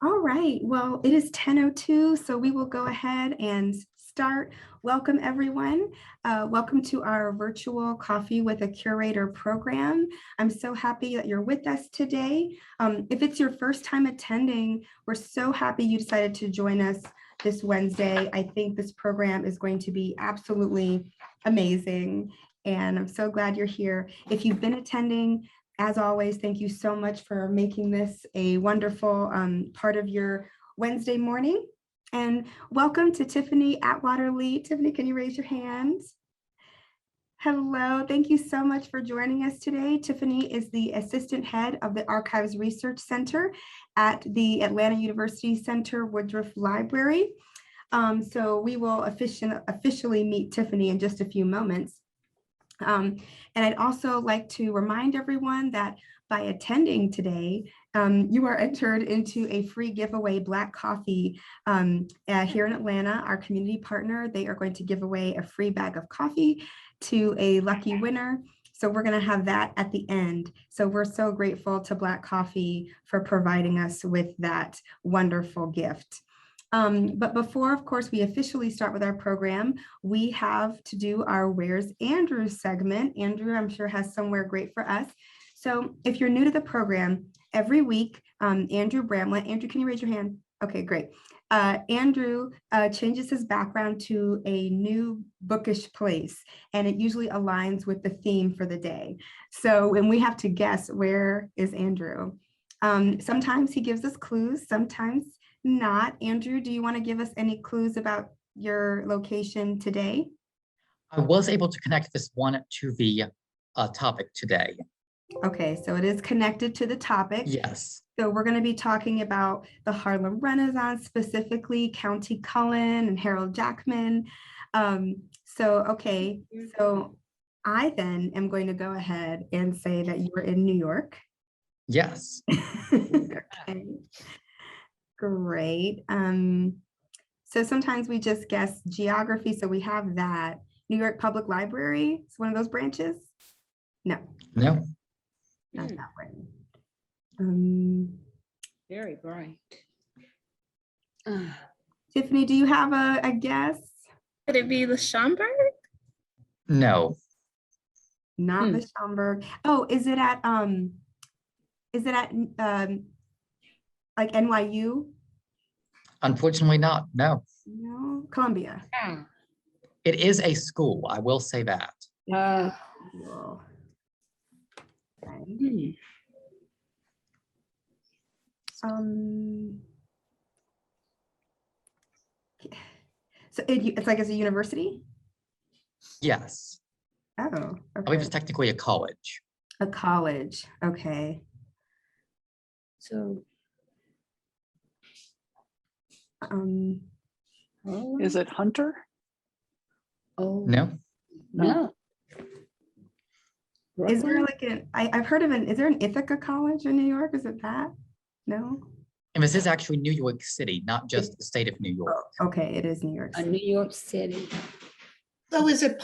All right, well, it is 10:02, so we will go ahead and start. Welcome, everyone. Welcome to our virtual Coffee with a Curator program. I'm so happy that you're with us today. If it's your first time attending, we're so happy you decided to join us this Wednesday. I think this program is going to be absolutely amazing, and I'm so glad you're here. If you've been attending, as always, thank you so much for making this a wonderful part of your Wednesday morning. And welcome to Tiffany Atwater-Lee. Tiffany, can you raise your hand? Hello, thank you so much for joining us today. Tiffany is the assistant head of the Archives Research Center at the Atlanta University Center Woodruff Library. So we will officially meet Tiffany in just a few moments. And I'd also like to remind everyone that by attending today, you are entered into a free giveaway Black coffee here in Atlanta. Our community partner, they are going to give away a free bag of coffee to a lucky winner. So we're going to have that at the end. So we're so grateful to Black Coffee for providing us with that wonderful gift. But before, of course, we officially start with our program, we have to do our Where's Andrew segment. Andrew, I'm sure, has somewhere great for us. So if you're new to the program, every week, Andrew Bramlett, Andrew, can you raise your hand? Okay, great. Andrew changes his background to a new bookish place, and it usually aligns with the theme for the day. So when we have to guess, where is Andrew? Sometimes he gives us clues, sometimes not. Andrew, do you want to give us any clues about your location today? I was able to connect this one to the topic today. Okay, so it is connected to the topic. Yes. So we're going to be talking about the Harlem Renaissance, specifically Countee Cullen and Harold Jackman. Okay, so I then am going to go ahead and say that you were in New York. Yes. Okay. Great. So sometimes we just guess geography, so we have that. New York Public Library is one of those branches? No. No. Not that one. Very bright. Tiffany, do you have a guess? Could it be the Schomburg? No. Not the Schomburg. Oh, is it at like NYU? Unfortunately not. No. No, Columbia. It is a school, I will say that. Cool. Okay. So it's like, it's a university? Yes. Oh, I believe okay. it's technically a college. A college, okay. So, Is it Hunter? oh, No. no. Is there like I've heard of is there an Ithaca College in New York? Is it that? No? And this is actually New York City, not just the state of New York. Oh, okay, it is New York A City. New York City. So is it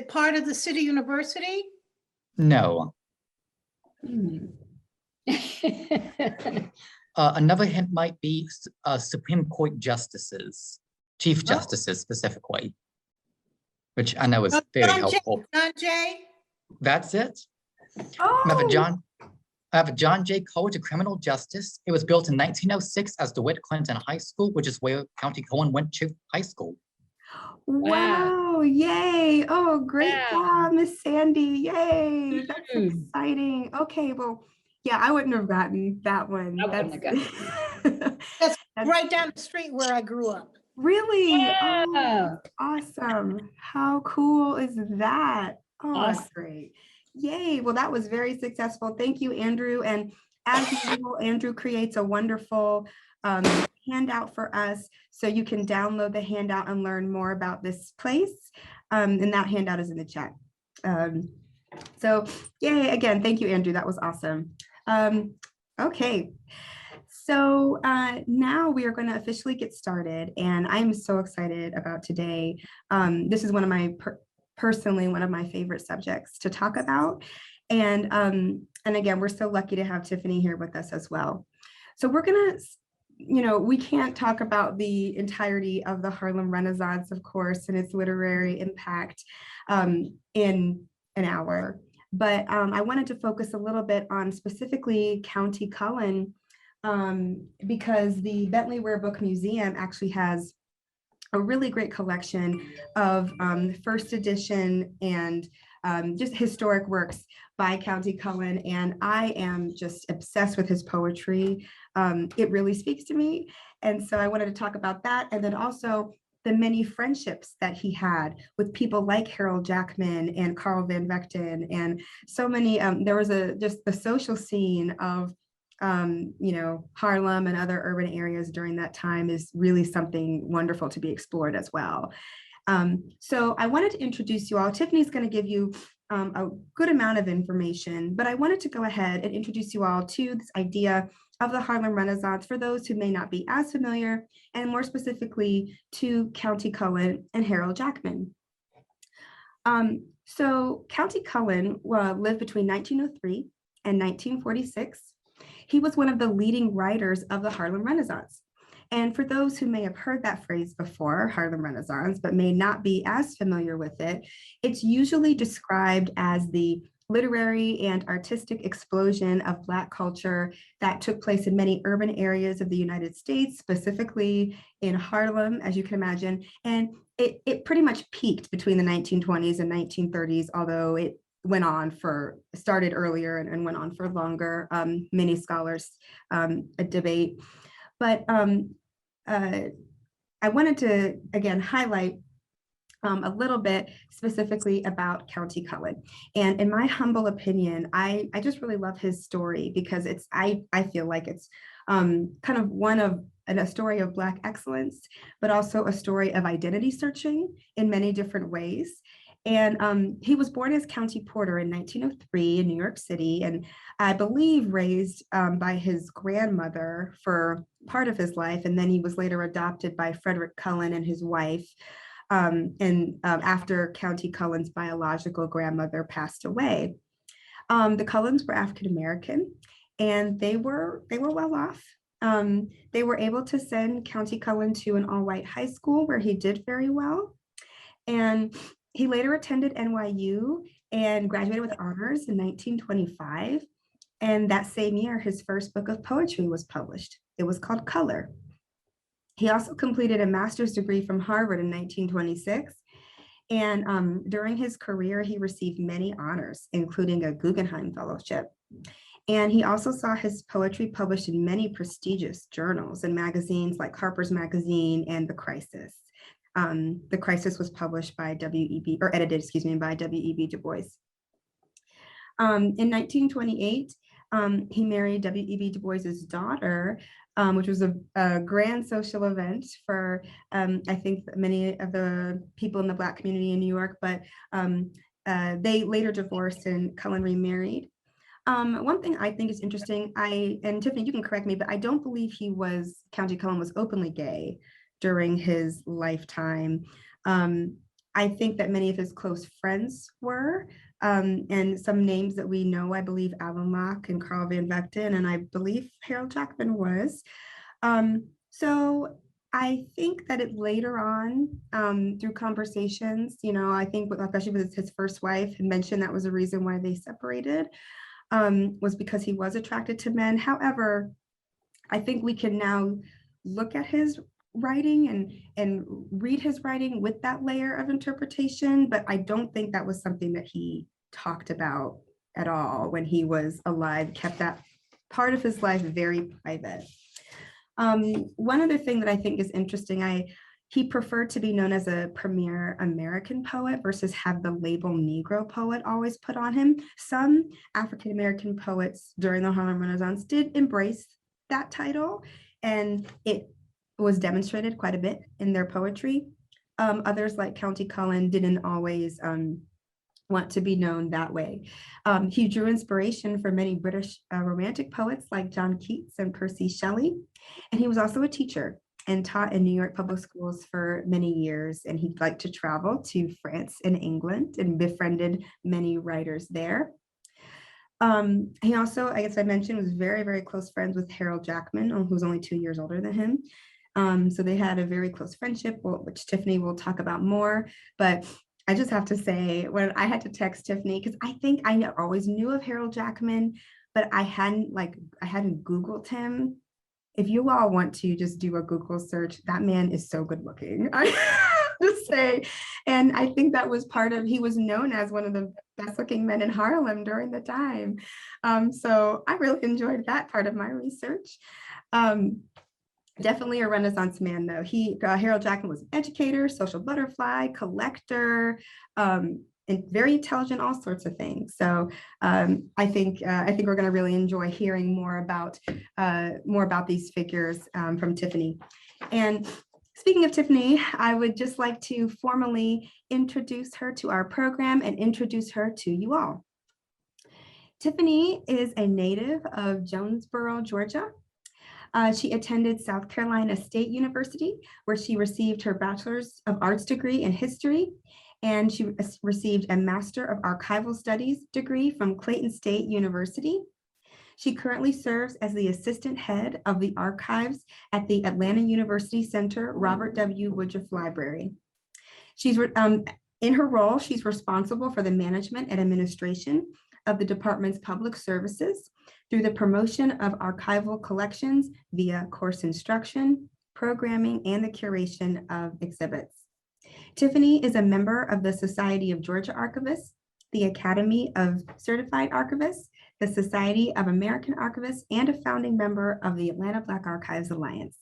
part of the city university? No. Another hint might be Supreme Court justices, Chief Justices specifically, which I know is very helpful. John Jay? That's it. Oh, I have a John J. College of Criminal Justice. It was built in 1906 as DeWitt Clinton High School, which is where Countee Cullen went to high school. wow, yay. Oh, great job, Miss Sandy. Yay, that's exciting. Okay, well, yeah, I wouldn't have gotten that one. That's right down the street where I grew up. Really? Yeah. Oh, awesome. How cool is that? Oh, that's Awesome. great. Yay. Well, that was very successful. Thank you, Andrew. And as usual, Andrew creates a wonderful handout for us, so you can download the handout and learn more about this place. And that handout is in the chat. So yay, again, thank you, Andrew. That was awesome. Okay. So now we are going to officially get started, and I'm so excited about today. This is one of my personally one of my favorite subjects to talk about, and again, we're so lucky to have Tiffany here with us as well. So we're going to we can't talk about the entirety of the Harlem Renaissance, of course, and its literary impact in an hour. But I wanted to focus a little bit on specifically Countee Cullen, because the Bentley Rare Book Museum actually has a really great collection of first edition and just historic works by Countee Cullen. And I am just obsessed with his poetry. It really speaks to me. And so I wanted to talk about that. And then also the many friendships that he had with people like Harold Jackman and Carlton Victon, and so many, there was just the social scene of Harlem and other urban areas during that time is really something wonderful to be explored as well. So I wanted to introduce you all. Tiffany's going to give you a good amount of information, but I wanted to go ahead and introduce you all to this idea of the Harlem Renaissance for those who may not be as familiar, and more specifically to Countee Cullen and Harold Jackman. So Countee Cullen lived between 1903 and 1946. He was one of the leading writers of the Harlem Renaissance. And for those who may have heard that phrase before, Harlem Renaissance, but may not be as familiar with it, it's usually described as the literary and artistic explosion of Black culture that took place in many urban areas of the United States, specifically in Harlem, as you can imagine. And it pretty much peaked between the 1920s and 1930s, although it started earlier and went on for longer. Many scholars debate. But I wanted to, again, highlight a little bit specifically about Countee Cullen. And in my humble opinion, I just really love his story because I feel like it's kind of a story of Black excellence, but also a story of identity searching in many different ways. And he was born as County Porter in 1903 in New York City, and I believe raised by his grandmother for part of his life. And then he was later adopted by Frederick Cullen and his wife. After Countee Cullen's biological grandmother passed away. The Cullens were African-American, and they were well off. They were able to send Countee Cullen to an all-white high school where he did very well. And he later attended NYU and graduated with honors in 1925. And that same year, his first book of poetry was published. It was called Color. He also completed a master's degree from Harvard in 1926. And during his career, he received many honors, including a Guggenheim Fellowship. And he also saw his poetry published in many prestigious journals and magazines like Harper's Magazine and The Crisis. The Crisis was published by edited by W.E.B. Du Bois. In 1928, he married W.E.B. Du Bois's daughter, which was a grand social event for, I think, many of the people in the Black community in New York, but they later divorced and Cullen remarried. One thing I think is interesting, and Tiffany, you can correct me, but I don't believe Countee Cullen was openly gay during his lifetime. I think that many of his close friends were, and some names that we know, I believe Alan Locke and Carl Van Vechten, and I believe Harold Jackman was. So I think that it later on, through conversations, I think especially with his first wife had mentioned that was a reason why they separated, was because he was attracted to men. However, I think we can now look at his writing and read his writing with that layer of interpretation, but I don't think that was something that he talked about at all when he was alive, kept that part of his life very private. One other thing that I think is interesting, he preferred to be known as a premier American poet versus have the label Negro poet always put on him. Some African-American poets during the Harlem Renaissance did embrace that title, and it was demonstrated quite a bit in their poetry. Others like Countee Cullen didn't always want to be known that way. He drew inspiration from many British romantic poets like John Keats and Percy Shelley. And he was also a teacher and taught in New York public schools for many years. And he liked to travel to France and England and befriended many writers there. He also, I guess I mentioned, was very, very close friends with Harold Jackman, who's only 2 years older than him. So they had a very close friendship, which Tiffany will talk about more. But I just have to say, when I had to text Tiffany, because I think I always knew of Harold Jackman, but I hadn't Googled him. If you all want to just do a Google search, that man is so good looking. I have to say. And I think that was he was known as one of the best looking men in Harlem during the time. So I really enjoyed that part of my research. Definitely a Renaissance man, though. Harold Jackman was an educator, social butterfly, collector, and very intelligent, all sorts of things. So I think we're going to really enjoy hearing more about these figures from Tiffany. And speaking of Tiffany, I would just like to formally introduce her to our program and introduce her to you all. Tiffany is a native of Jonesboro, Georgia. She attended South Carolina State University, where she received her Bachelor's of Arts degree in history, and she received a Master of Archival Studies degree from Clayton State University. She currently serves as the assistant head of the archives at the Atlanta University Center Robert W. Woodruff Library. In her role, she's responsible for the management and administration of the department's public services through the promotion of archival collections via course instruction, programming, and the curation of exhibits. Tiffany is a member of the Society of Georgia Archivists, the Academy of Certified Archivists, the Society of American Archivists, and a founding member of the Atlanta Black Archives Alliance.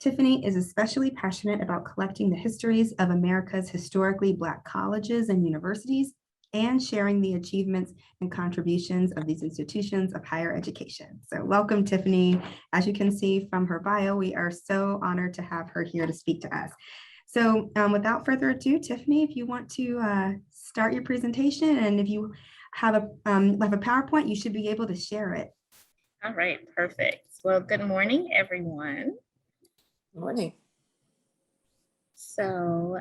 Tiffany is especially passionate about collecting the histories of America's historically Black colleges and universities, and sharing the achievements and contributions of these institutions of higher education. So welcome, Tiffany. As you can see from her bio, we are so honored to have her here to speak to us. So without further ado, Tiffany, if you want to start your presentation, and if you have a PowerPoint, you should be able to share it. All right, perfect. Well, good morning, everyone. Morning. So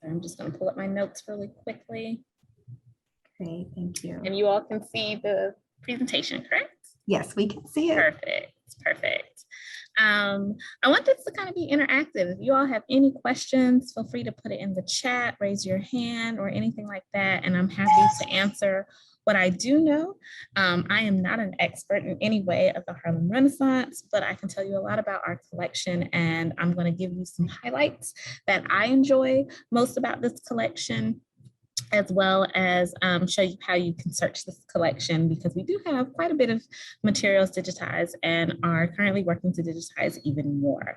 I'm just going to pull up my notes really quickly. Great, thank you. And you all can see the presentation, correct? Yes, we can see it. Perfect, perfect. I want this to kind of be interactive. If you all have any questions, feel free to put it in the chat, raise your hand or anything like that, and I'm happy to answer. What I do know, I am not an expert in any way of the Harlem Renaissance, but I can tell you a lot about our collection, and I'm going to give you some highlights that I enjoy most about this collection, as well as show you how you can search this collection, because we do have quite a bit of materials digitized and are currently working to digitize even more.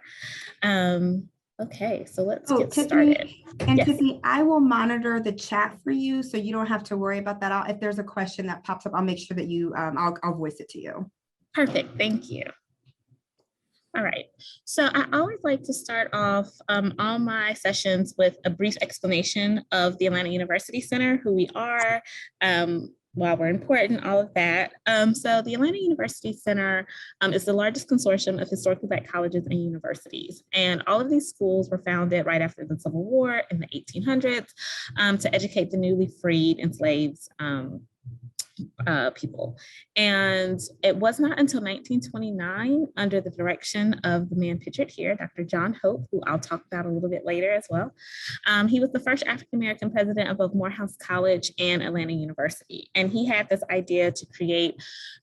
Okay, so let's get Tiffany, started. And yes. Tiffany, I will monitor the chat for you, so you don't have to worry about that. If there's a question that pops up, I'll make sure that I'll voice it to you. Perfect, thank you. All right, so I always like to start off all my sessions with a brief explanation of the Atlanta University Center, who we are, why we're important, all of that. So the Atlanta University Center is the largest consortium of historically Black colleges and universities. And all of these schools were founded right after the Civil War in the 1800s to educate the newly freed, enslaved people. And it was not until 1929, under the direction of the man pictured here, Dr. John Hope, who I'll talk about a little bit later as well. He was the first African-American president of both Morehouse College and Atlanta University. And he had this idea to create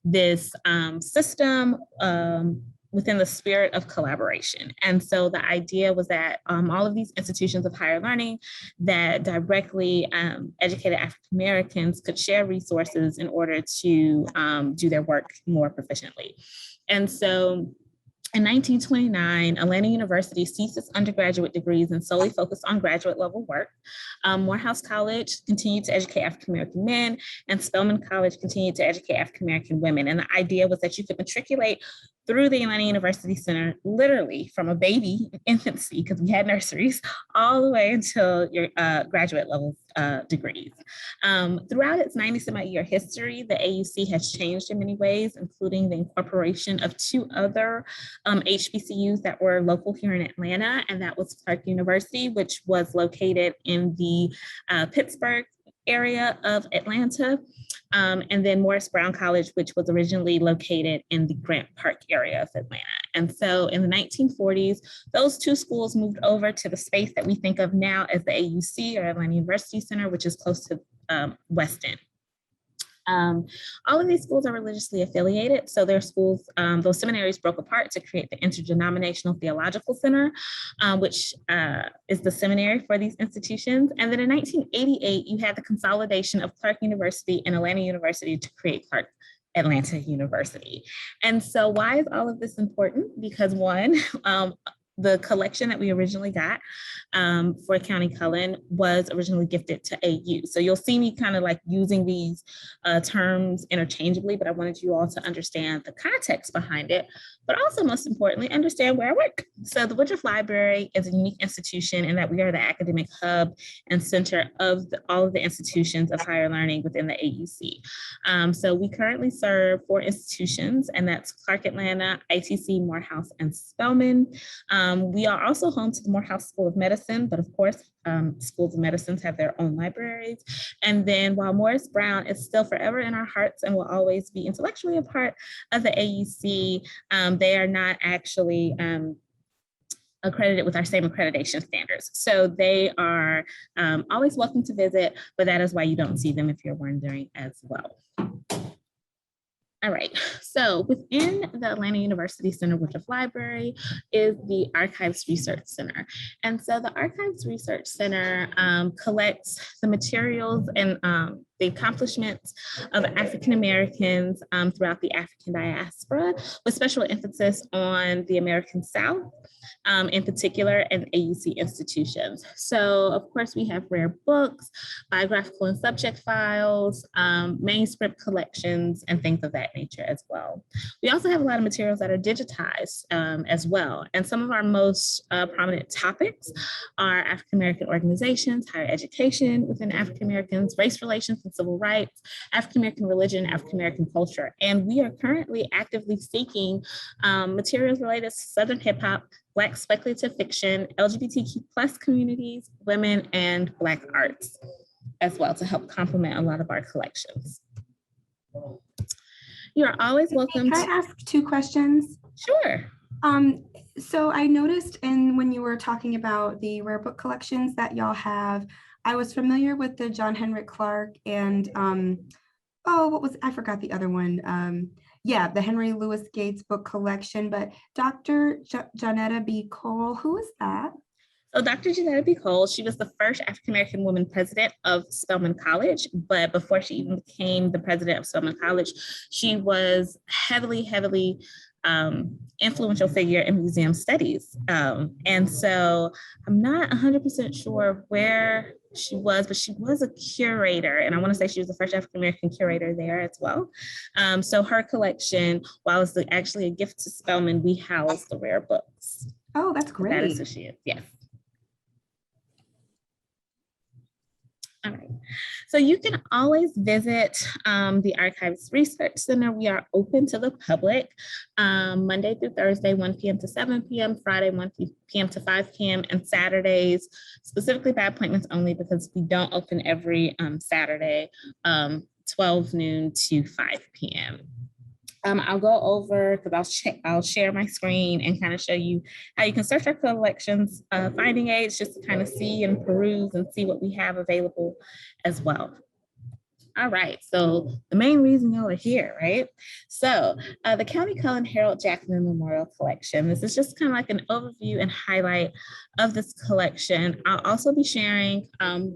this system within the spirit of collaboration. And so the idea was that all of these institutions of higher learning that directly educated African Americans could share resources in order to do their work more proficiently. And so in 1929, Atlanta University ceased its undergraduate degrees and solely focused on graduate level work. Morehouse College continued to educate African American men, and Spelman College continued to educate African American women. And the idea was that you could matriculate through the Atlanta University Center, literally from a baby infancy, because we had nurseries, all the way until your graduate level degrees. Throughout its 90-some-odd-year history, the AUC has changed in many ways, including the incorporation of two other HBCUs that were local here in Atlanta, and that was Clark University, which was located in the Pittsburgh area of Atlanta, and then Morris Brown College, which was originally located in the Grant Park area of Atlanta. And so in the 1940s, those two schools moved over to the space that we think of now as the AUC, or Atlanta University Center, which is close to West End. All of these schools are religiously affiliated. So their schools, those seminaries broke apart to create the Interdenominational Theological Center, which is the seminary for these institutions. And then in 1988, you had the consolidation of Clark University and Atlanta University to create Clark Atlanta University. And so why is all of this important? Because one, the collection that we originally got for Countee Cullen was originally gifted to AU. So you'll see me kind of like using these terms interchangeably, but I wanted you all to understand the context behind it, but also most importantly, understand where I work. So the Woodruff Library is a unique institution in that we are the academic hub and center of all of the institutions of higher learning within the AUC. So we currently serve 4 institutions, and that's Clark Atlanta, ITC, Morehouse, and Spelman. We are also home to the Morehouse School of Medicine, but of course, schools of medicine have their own libraries. And then while Morris Brown is still forever in our hearts and will always be intellectually a part of the AUC, they are not actually accredited with our same accreditation standards. So they are always welcome to visit, but that is why you don't see them if you're wondering as well. All right, so within the Atlanta University Center Woodruff Library is the Archives Research Center. And so the Archives Research Center collects the materials and the accomplishments of African Americans throughout the African diaspora, with special emphasis on the American South, in particular, and AUC institutions. So of course we have rare books, biographical and subject files, manuscript collections, and things of that nature as well. We also have a lot of materials that are digitized as well. And some of our most prominent topics are African American organizations, higher education within African Americans, race relations and civil rights, African American religion, African American culture. And we are currently actively seeking materials related to Southern hip hop, Black speculative fiction, LGBTQ+ communities, women, and Black arts as well, to help complement a lot of our collections. You are always welcome. Can I ask 2 questions? Sure. So I noticed when you were talking about the rare book collections that y'all have, I was familiar with the John Henrik Clark and I forgot the other one. Yeah, the Henry Louis Gates book collection, but Dr. Johnetta B Cole, who is that? So Dr. Johnetta B Cole, she was the first African-American woman president of Spelman College, but before she even became the president of Spelman College, she was heavily influential figure in museum studies. And so I'm not 100% sure where she was, but she was a curator. And I want to say she was the first African-American curator there as well. So her collection, while it's actually a gift to Spelman, we house the rare books. Oh, that's great. That is who she is, yes. All right, so you can always visit the Archives Research Center. We are open to the public Monday through Thursday, 1 p.m. to 7 p.m., Friday, 1 p.m. to 5 p.m., and Saturdays, specifically by appointments only, because we don't open every Saturday, 12 noon to 5 p.m. I'll go over, because I'll share my screen and kind of show you how you can search our collections, finding aids, just to kind of see and peruse and see what we have available as well. All right, so the main reason y'all are here, right? So the Countee Cullen Harold Jackman Memorial Collection. This is just kind of like an overview and highlight of this collection. I'll also be sharing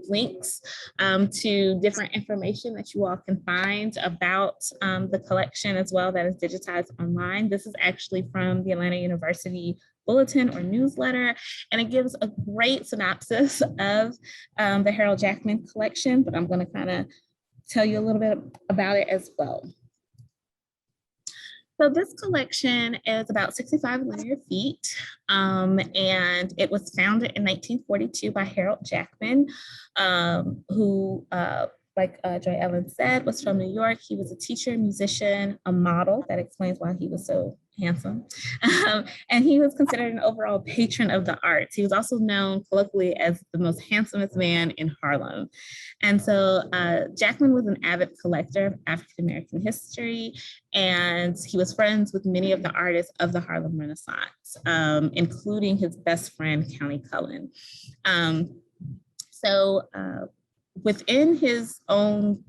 links to different information that you all can find about the collection as well, that is digitized online. This is actually from the Atlanta University bulletin or newsletter, and it gives a great synopsis of the Harold Jackman collection, but I'm going to kind of tell you a little bit about it as well. So this collection is about 65 linear feet, and it was founded in 1942 by Harold Jackman, who, like Joy Ellen said, was from New York. He was a teacher, musician, a model. That explains why he was so handsome. And he was considered an overall patron of the arts. He was also known colloquially as the most handsomest man in Harlem. And so Jackman was an avid collector of African-American history, and he was friends with many of the artists of the Harlem Renaissance, including his best friend, Countee Cullen. So within his own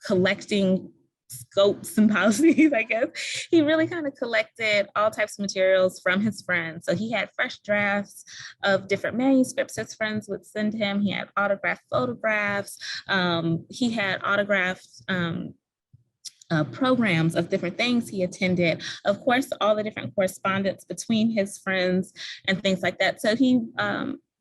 collecting scopes and policies, I guess, he really kind of collected all types of materials from his friends. So he had fresh drafts of different manuscripts his friends would send him. He had autographed photographs. He had autographed programs of different things he attended. Of course, all the different correspondence between his friends and things like that. So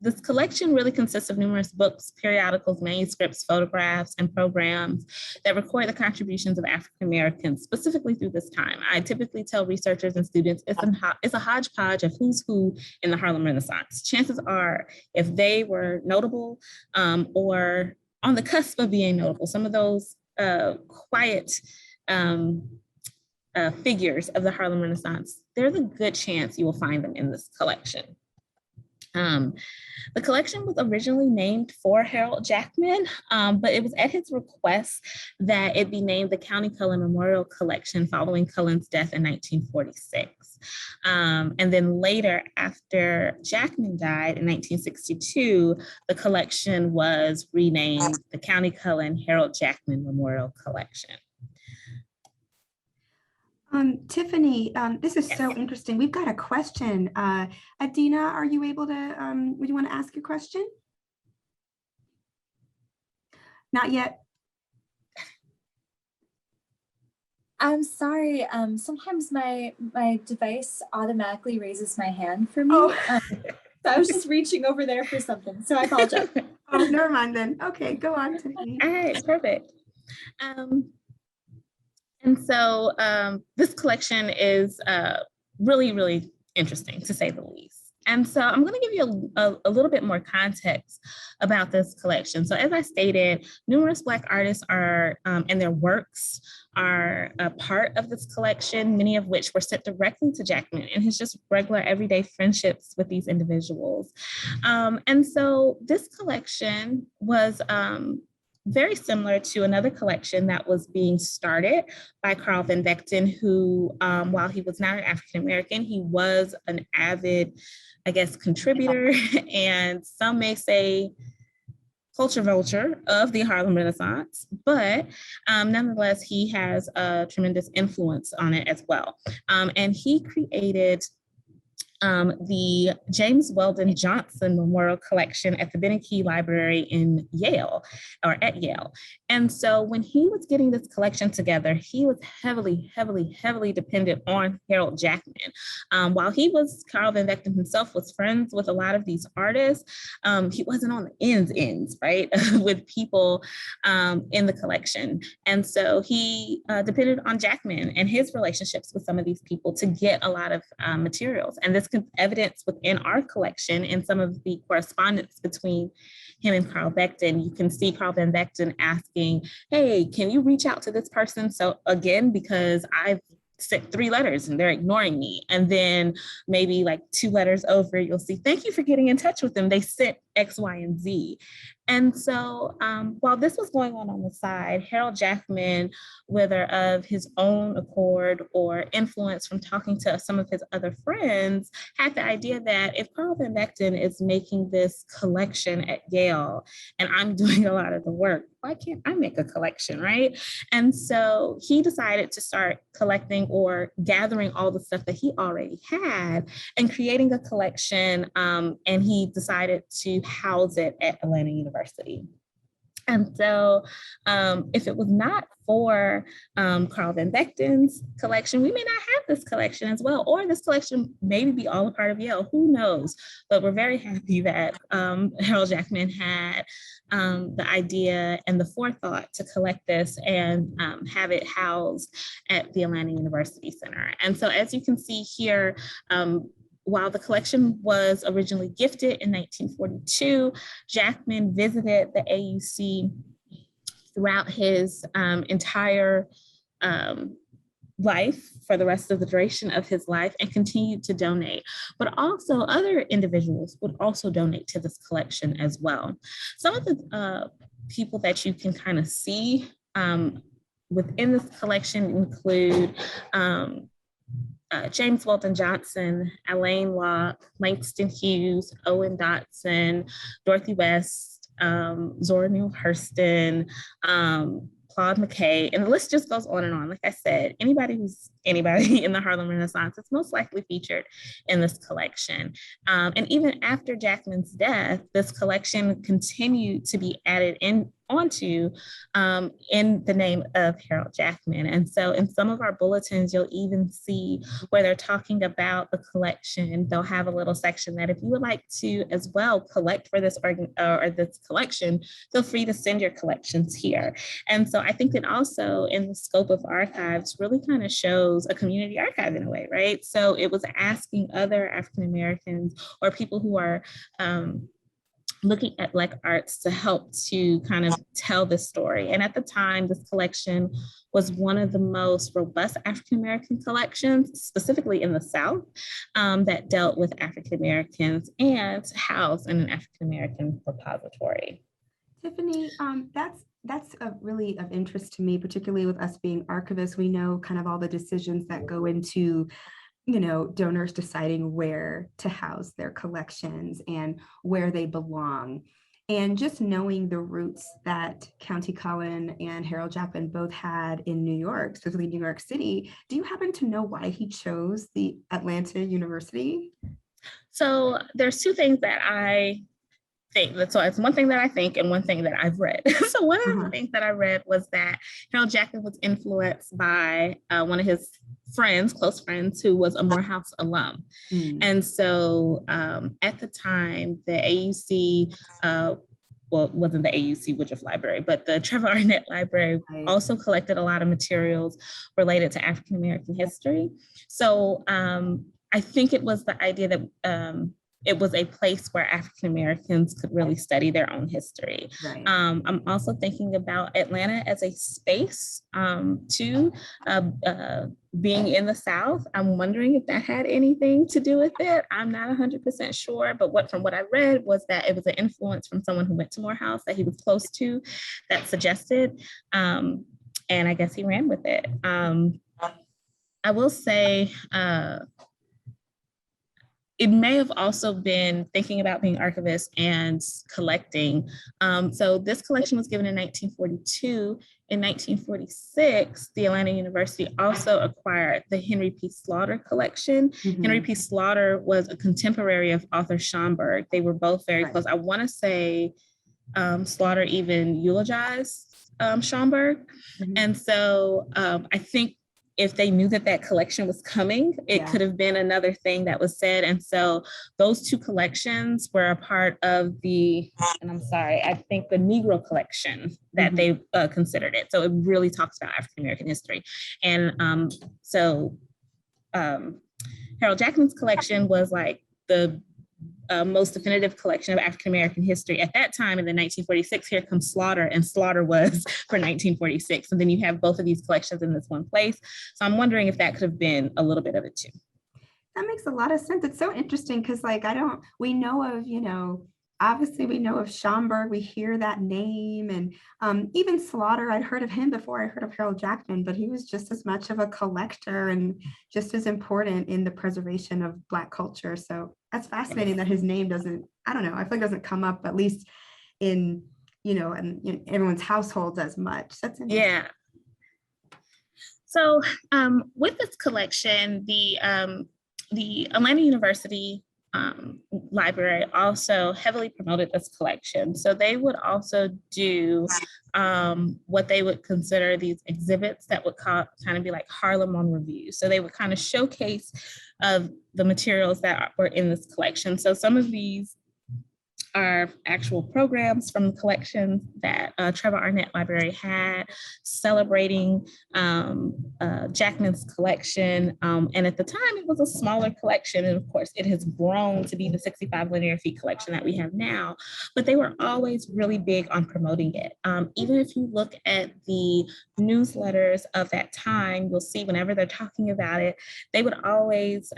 this collection really consists of numerous books, periodicals, manuscripts, photographs, and programs that record the contributions of African Americans, specifically through this time. I typically tell researchers and students it's a hodgepodge of who's who in the Harlem Renaissance. Chances are, if they were notable or on the cusp of being notable, some of those quiet figures of the Harlem Renaissance, there's a good chance you will find them in this collection. The collection was originally named for Harold Jackman, but it was at his request that it be named the Countee Cullen Memorial Collection following Cullen's death in 1946. And then later, after Jackman died in 1962, the collection was renamed the Countee Cullen Harold Jackman Memorial Collection. Tiffany, this is so interesting. We've got a question. Adina, are you able to, would you want to ask your question? Not yet. I'm sorry. Sometimes my device automatically raises my hand for me. Oh. So I was just reaching over there for something. So I apologize. Oh, never mind then. Okay, go on, Tiffany. All right, perfect. And so this collection is really, really interesting, to say the least. And so I'm going to give you a little bit more context about this collection. So as I stated, numerous Black artists are, and their works are a part of this collection, many of which were sent directly to Jackman in his just regular everyday friendships with these individuals. And so this collection was very similar to another collection that was being started by Carlton Victon, who, while he was not an African-American, he was an avid, I guess, contributor, and some may say culture vulture of the Harlem Renaissance, but nonetheless, he has a tremendous influence on it as well. And he created the James Weldon Johnson Memorial Collection at the Bentley Library in Yale, or at Yale. And so when he was getting this collection together, he was heavily, heavily, heavily dependent on Harold Jackman. While Carlton Victon himself was friends with a lot of these artists, he wasn't on the ends, right, with people in the collection. And so he depended on Jackman and his relationships with some of these people to get a lot of materials. And this evidence within our collection in some of the correspondence between him and Carl Victon. You can see Carlton Victon asking, hey, can you reach out to this person? So again, because I've sent 3 letters and they're ignoring me. And then maybe like 2 letters over, you'll see, thank you for getting in touch with them. They sent X, Y, and Z. And so while this was going on the side, Harold Jackman, whether of his own accord or influence from talking to some of his other friends, had the idea that if Carlton Victon is making this collection at Yale and I'm doing a lot of the work, why can't I make a collection, right? And so he decided to start collecting or gathering all the stuff that he already had and creating a collection, and he decided to house it at Atlanta University. And so if it was not for Carlton Victon's collection, we may not have this collection as well, or this collection maybe be all a part of Yale, who knows? But we're very happy that Harold Jackman had the idea and the forethought to collect this and have it housed at the Atlanta University Center. And so as you can see here, while the collection was originally gifted in 1942, Jackman visited the AUC throughout his entire life for the rest of the duration of his life and continued to donate. But also other individuals would also donate to this collection as well. Some of the people that you can kind of see within this collection include James Weldon Johnson, Elaine Locke, Langston Hughes, Owen Dotson, Dorothy West, Zora Neale Hurston, Claude McKay, and the list just goes on and on. Like I said, anybody who's anybody in the Harlem Renaissance is most likely featured in this collection. And even after Jackman's death, this collection continued to be added onto in the name of Harold Jackman. And so in some of our bulletins, you'll even see where they're talking about the collection. They'll have a little section that if you would like to as well collect for this or this collection, feel free to send your collections here. And so I think that also in the scope of archives really kind of shows a community archive in a way, right? So it was asking other African Americans or people who are looking at Black arts to help to kind of tell this story. And at the time, this collection was one of the most robust African American collections, specifically in the South, that dealt with African Americans and housed in an African American repository. Tiffany, that's really of interest to me, particularly with us being archivists. We know kind of all the decisions that go into, you know, donors deciding where to house their collections and where they belong. And just knowing the roots that Countee Cullen and Harold Jackman both had in New York, specifically New York City, do you happen to know why he chose the Atlanta University? So there's two things that I think. So it's one thing that I think and one thing that I've read. So one of the things that I read was that Harold Jackman was influenced by one of his friends, close friends, who was a Morehouse alum. And so at the time, the AUC, well, it wasn't the AUC Woodruff Library, but the Trevor Arnett Library also collected a lot of materials related to African American history. So I think it was the idea that it was a place where African Americans could really study their own history. Right. I'm also thinking about Atlanta as a space too, being in the South. I'm wondering if that had anything to do with it. I'm not 100% sure, but from what I read was that it was an influence from someone who went to Morehouse that he was close to that suggested, and I guess he ran with it. I will say, it may have also been thinking about being archivist and collecting. So this collection was given in 1942. In 1946, the Atlanta University also acquired the Henry P. Slaughter collection. Henry P. Slaughter was a contemporary of Arthur Schomburg. They were both very close. I want to say Slaughter even eulogized Schomburg. And so I think if they knew that that collection was coming, it could have been another thing that was said. And so those two collections were a part of the, and I'm sorry, I think the Negro collection that they considered it. So it really talks about African-American history. And so Harold Jackman's collection was like the most definitive collection of African-American history at that time. And then 1946, here comes Slaughter, and Slaughter was for 1946. And then you have both of these collections in this one place. So I'm wondering if that could have been a little bit of it too. That makes a lot of sense. It's so interesting because like, we know of, you know, obviously we know of Schomburg, we hear that name, and even Slaughter, I'd heard of him before I heard of Harold Jackman, but he was just as much of a collector and just as important in the preservation of Black culture. So that's fascinating that his name doesn't, I don't know, I feel like doesn't come up, at least in, you know, everyone's households as much. That's interesting. Yeah. So with this collection, the Atlanta University library also heavily promoted this collection. So they would also do what they would consider these exhibits that would kind of be like Harlem on review. So they would kind of showcase the materials that were in this collection. So some of these are actual programs from the collection that Trevor Arnett Library had, celebrating Jackman's collection. And at the time, it was a smaller collection. And of course, it has grown to be the 65 linear feet collection that we have now. But they were always really big on promoting it. Even if you look at the newsletters of that time, you'll see whenever they're talking about it, they would always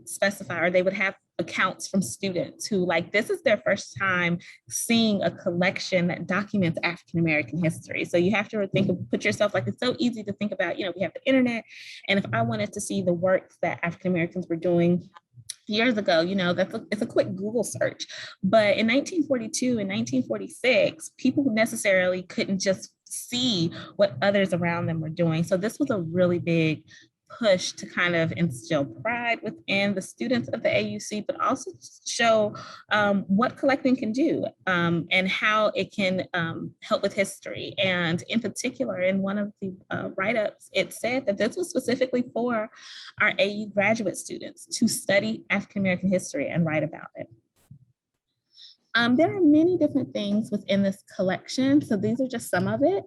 specify, or they would have accounts from students who, like, this is their first time seeing a collection that documents African-American history. So you have to put yourself, like, it's so easy to think about, we have the internet. And if I wanted to see the work that African-Americans were doing years ago, it's a quick Google search. But in 1942 and 1946, people necessarily couldn't just see what others around them were doing. So this was a really big push to kind of instill pride within the students of the AUC, but also show what collecting can do and how it can help with history. And in particular, in one of the write-ups, it said that this was specifically for our AU graduate students to study African-American history and write about it. There are many different things within this collection. So these are just some of it,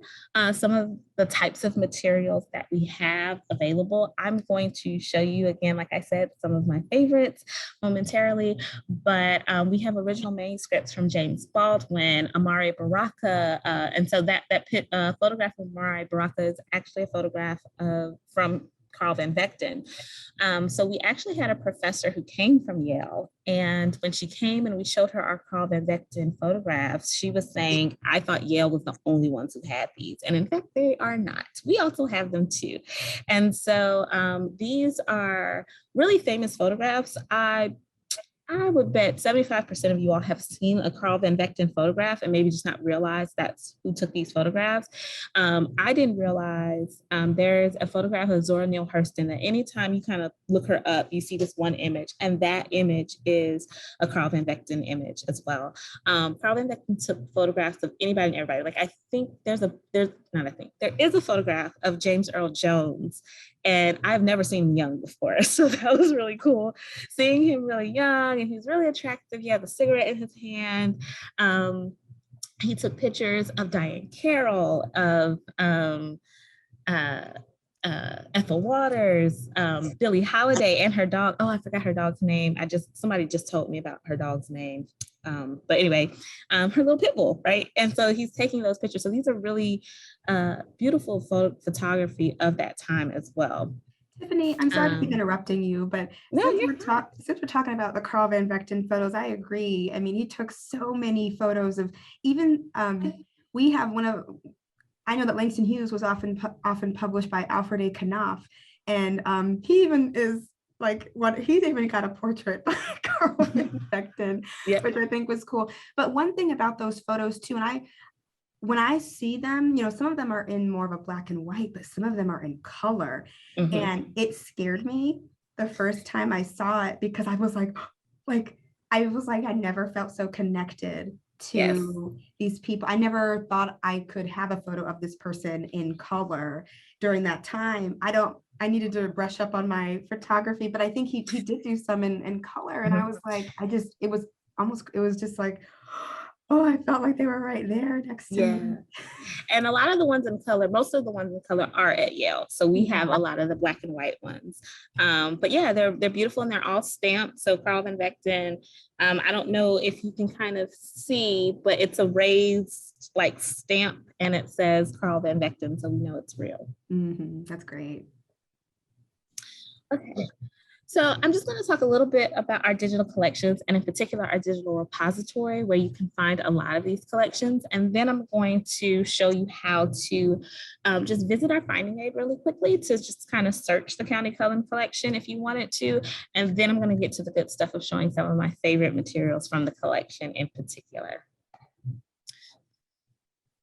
some of the types of materials that we have available. I'm going to show you again, like I said, some of my favorites momentarily, but we have original manuscripts from James Baldwin, Amari Baraka, and so that photograph of Amari Baraka is actually a photograph from Carlton Victon. So we actually had a professor who came from Yale, and when she came and we showed her our Carlton Victon photographs, she was saying, I thought Yale was the only ones who had these. And in fact, they are not. We also have them too. And so these are really famous photographs. I would bet 75% of you all have seen a Carlton Victon photograph and maybe just not realize that's who took these photographs. I didn't realize there's a photograph of Zora Neale Hurston that anytime you kind of look her up, you see this one image, and that image is a Carlton Victon image as well. Carlton Victon took photographs of anybody and everybody. Like, I think there is a photograph of James Earl Jones, and I've never seen him young before. So that was really cool. Seeing him really young, and he's really attractive. He has a cigarette in his hand. He took pictures of Diane Carroll, of Ethel Waters, Billie Holiday, and her dog. Oh, I forgot her dog's name. Somebody just told me about her dog's name. But anyway, her little pit bull, right? And so he's taking those pictures. So these are really beautiful photography of that time as well. Tiffany, I'm sorry to keep interrupting you, but since we're talking about the Carl Van Vechten photos, I agree. I mean, he took so many photos of even, we have I know that Langston Hughes was often published by Alfred A. Knopf, and he even is he's even got a portrait by Carl Van Vechten, which I think was cool. But one thing about those photos too, and when I see them, some of them are in more of a black and white, but some of them are in color. Mm-hmm. And it scared me the first time I saw it, because I was I never felt so connected to these people. I never thought I could have a photo of this person in color during that time. I needed to brush up on my photography, but I think he did do some in color. And I was like, it was just like, oh, I felt like they were right there next to me. And a lot of the ones in color, most of the ones in color are at Yale. So we have a lot of the black and white ones. But yeah, they're beautiful, and they're all stamped. So Carl Van Vechten, I don't know if you can kind of see, but it's a raised stamp, and it says Carl Van Vechten, so we know it's real. Mm-hmm. That's great. Okay. So I'm just going to talk a little bit about our digital collections, and in particular our digital repository, where you can find a lot of these collections. And then I'm going to show you how to just visit our finding aid really quickly to just kind of search the Countee Cullen collection if you wanted to. And then I'm going to get to the good stuff of showing some of my favorite materials from the collection in particular.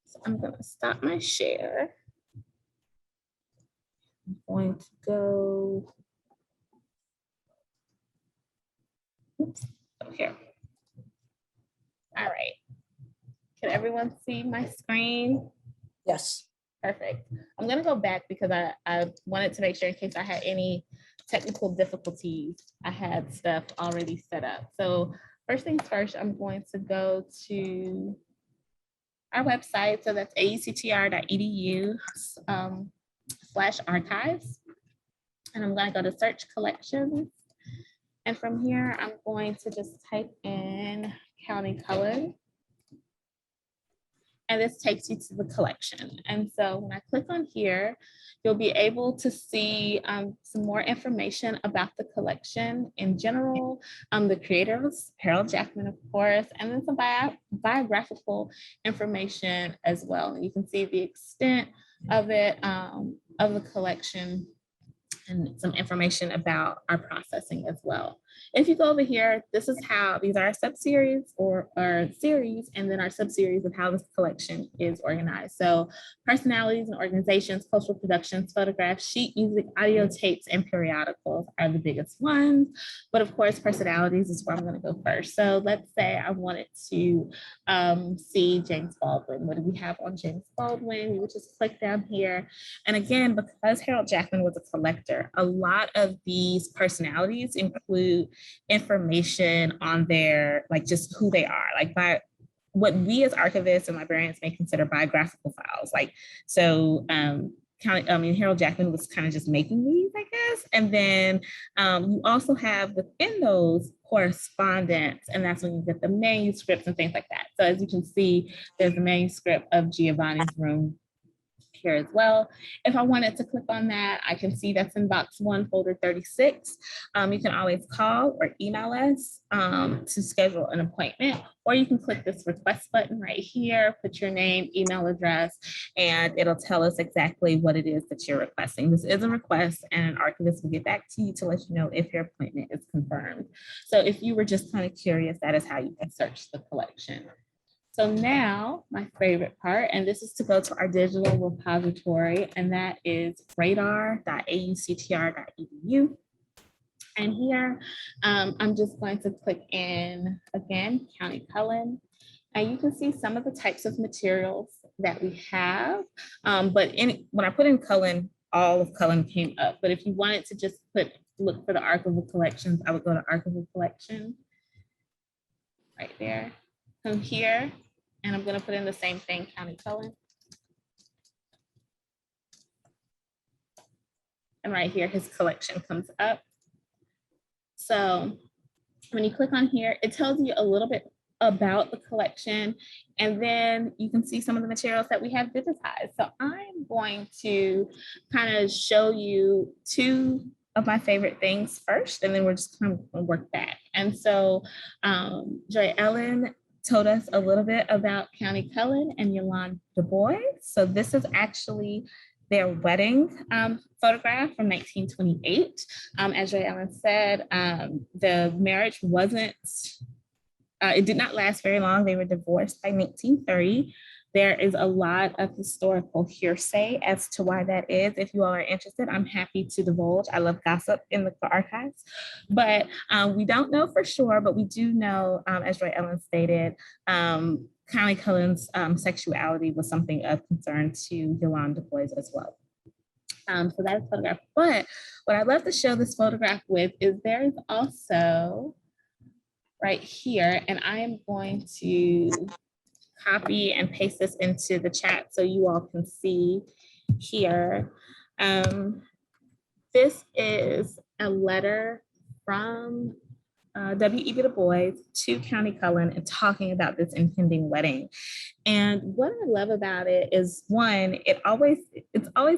So I'm going to stop my share. I'm going to go. Oops, over here. All right. Can everyone see my screen? Yes. Perfect. I'm going to go back because I wanted to make sure, in case I had any technical difficulties, I had stuff already set up. So first things first, I'm going to go to our website. So that's auctr.edu/archives. And I'm going to go to search collections. And from here, I'm going to just type in Countee Cullen. And this takes you to the collection. And so when I click on here, you'll be able to see some more information about the collection in general, the creators, Harold Jackman, of course, and then some biographical information as well. And you can see the extent of it, of the collection, and some information about our processing as well. If you go over here, this is how these are our sub-series or our series, and then our sub-series of how this collection is organized. So personalities and organizations, cultural productions, photographs, sheet music, audio tapes, and periodicals are the biggest ones. But of course, personalities is where I'm going to go first. So let's say I wanted to see James Baldwin. What do we have on James Baldwin? We would just click down here. And again, because Harold Jackman was a collector, a lot of these personalities include information on their, like just who they are, like by what we as archivists and librarians may consider biographical files. Like, so Harold Jackman was kind of just making these, I guess. And then you also have within those correspondence, and that's when you get the manuscripts and things like that. So as you can see, there's a manuscript of Giovanni's room here as well. If I wanted to click on that, I can see that's in box 1, folder 36. You can always call or email us to schedule an appointment, or you can click this request button right here, put your name, email address, and it'll tell us exactly what it is that you're requesting. This is a request, and an archivist will get back to you to let you know if your appointment is confirmed. So if you were just kind of curious, that is how you can search the collection. So now my favorite part, and this is to go to our digital repository, and that is radar.auctr.edu. And here, I'm just going to click in again, Countee Cullen. And you can see some of the types of materials that we have. But when I put in Cullen, all of Cullen came up. But if you wanted to just look for the archival collections, I would go to archival collection right there. Come here, and I'm going to put in the same thing, Countee Cullen. And right here, his collection comes up. So when you click on here, it tells you a little bit about the collection, and then you can see some of the materials that we have digitized. So I'm going to kind of show you two of my favorite things first, and then we're just kind of going to work back. And so Joy Ellen told us a little bit about Countee Cullen and Yolande Du Bois. So this is actually their wedding photograph from 1928. As Joy Ellen said, the marriage it did not last very long. They were divorced by 1930. There is a lot of historical hearsay as to why that is. If you all are interested, I'm happy to divulge. I love gossip in the archives, but we don't know for sure, but we do know, as Joy Ellen stated, Countee Cullen's sexuality was something of concern to Yolande Du Bois as well. So that is photograph. But what I'd love to show this photograph with is there is also right here, and I am going to copy and paste this into the chat so you all can see here. This is a letter from W.E.B. Du Bois to Countee Cullen and talking about this impending wedding. And what I love about it is, one, it's always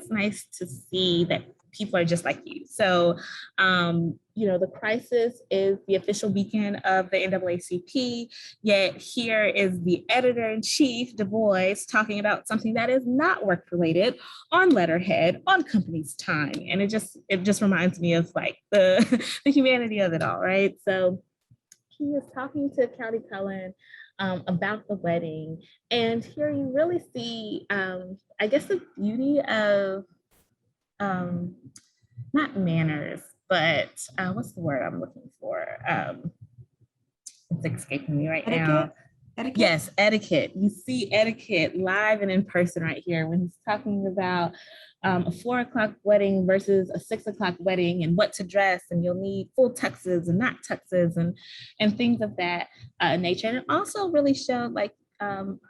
nice to see that people are just like you. So, the crisis is the official beacon of the NAACP, yet here is the editor-in-chief, Du Bois, talking about something that is not work-related on letterhead, on company's time. And it just reminds me of like the humanity of it all, right? So he is talking to Countee Cullen about the wedding. And here you really see, I guess, the beauty of not manners, but what's the word I'm looking for? It's escaping me right now. Etiquette? Yes, etiquette. You see etiquette live and in person right here when he's talking about a 4 o'clock wedding versus a 6 o'clock wedding and what to dress, and you'll need full tuxes and not tuxes and things of that nature. And it also really showed like